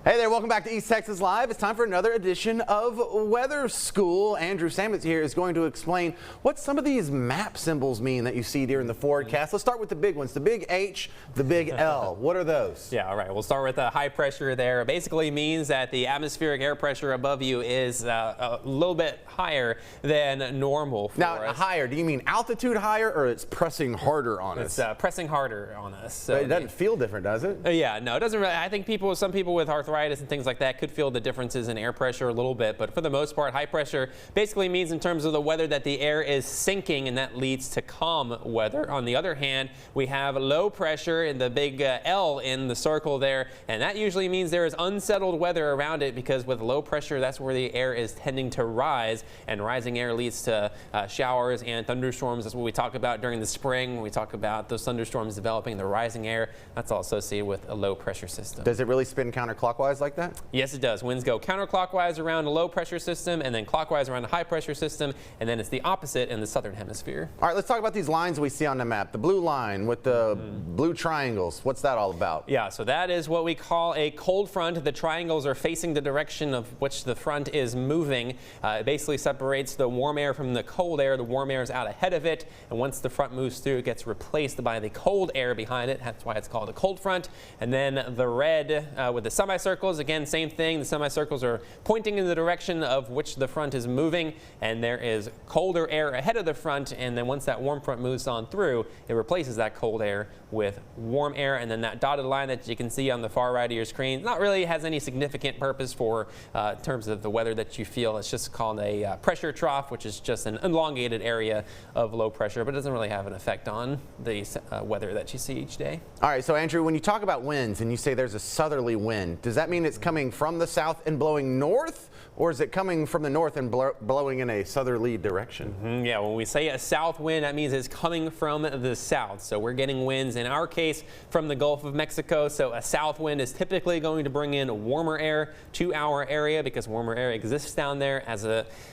Hey there, welcome back to East Texas Live. It's time for another edition of Weather School. Andrew Samet here is going to explain what some of these map symbols mean that you see during the forecast. Let's start with the big ones, the big H, the big L. What are those? Yeah, all right. We'll start with the high pressure there. It basically means that the atmospheric air pressure above you is a little bit higher than normal for now, us. Higher, do you mean altitude higher or it's pressing harder on us? It's pressing harder on us. So but it doesn't feel different, does it? Yeah, no, it doesn't really. I think some people with arthritis and things like that could feel the differences in air pressure a little bit, but for the most part, high pressure basically means in terms of the weather that the air is sinking, and that leads to calm weather. On the other hand, we have low pressure in the big L in the circle there, and that usually means there is unsettled weather around it, because with low pressure, that's where the air is tending to rise, and rising air leads to showers and thunderstorms. That's what we talk about during the spring when we talk about those thunderstorms developing, the rising air. That's all associated with a low pressure system. Does it really spin counterclockwise like that? Yes, it does. Winds go counterclockwise around a low pressure system and then clockwise around a high pressure system, and then it's the opposite in the southern hemisphere. All right, let's talk about these lines we see on the map. The blue line with the blue triangles. What's that all about? Yeah, so that is what we call a cold front. The triangles are facing the direction of which the front is moving. It basically separates the warm air from the cold air. The warm air is out ahead of it, and once the front moves through, it gets replaced by the cold air behind it. That's why it's called a cold front. And then the red with the semicircles, again, same thing. The semicircles are pointing in the direction of which the front is moving, and there is colder air ahead of the front, and then once that warm front moves on through, it replaces that cold air with warm air. And then that dotted line that you can see on the far right of your screen not really has any significant purpose for in terms of the weather that you feel. It's just called a pressure trough, which is just an elongated area of low pressure, but it doesn't really have an effect on the weather that you see each day. All right, so Andrew, when you talk about winds and you say there's a southerly wind, does that mean it's coming from the south and blowing north, or is it coming from the north and blowing in a southerly direction? Yeah, when we say a south wind, that means it's coming from the south. So we're getting winds, in our case, from the Gulf of Mexico. So a south wind is typically going to bring in warmer air to our area because warmer air exists down there.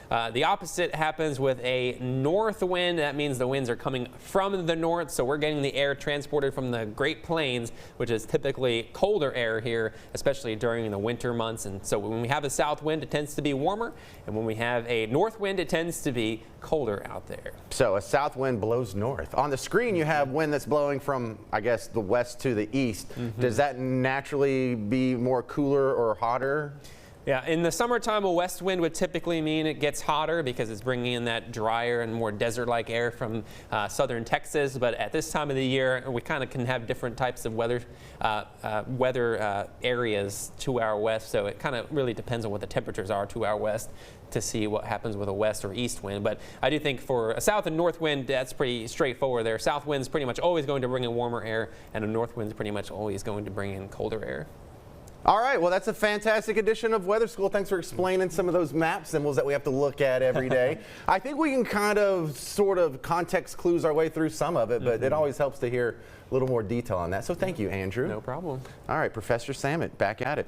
The opposite happens with a north wind. That means the winds are coming from the north. So we're getting the air transported from the Great Plains, which is typically colder air here, especially during the winter months. And so when we have a south wind, it tends to be warmer, and when we have a north wind, it tends to be colder out there. So a south wind blows north. On the screen, you have wind that's blowing from, I guess, the west to the east. Does that naturally be more cooler or hotter? Yeah, in the summertime, a west wind would typically mean it gets hotter because it's bringing in that drier and more desert-like air from southern Texas. But at this time of the year, we kind of can have different types of weather areas to our west. So it kind of really depends on what the temperatures are to our west to see what happens with a west or east wind. But I do think for a south and north wind, that's pretty straightforward there. South wind's pretty much always going to bring in warmer air, and a north wind's pretty much always going to bring in colder air. All right, well, that's a fantastic edition of Weather School. Thanks for explaining some of those map symbols that we have to look at every day. I think we can kind of sort of context clues our way through some of it, but it always helps to hear a little more detail on that. So thank you, Andrew. No problem. All right, Professor Samet, back at it.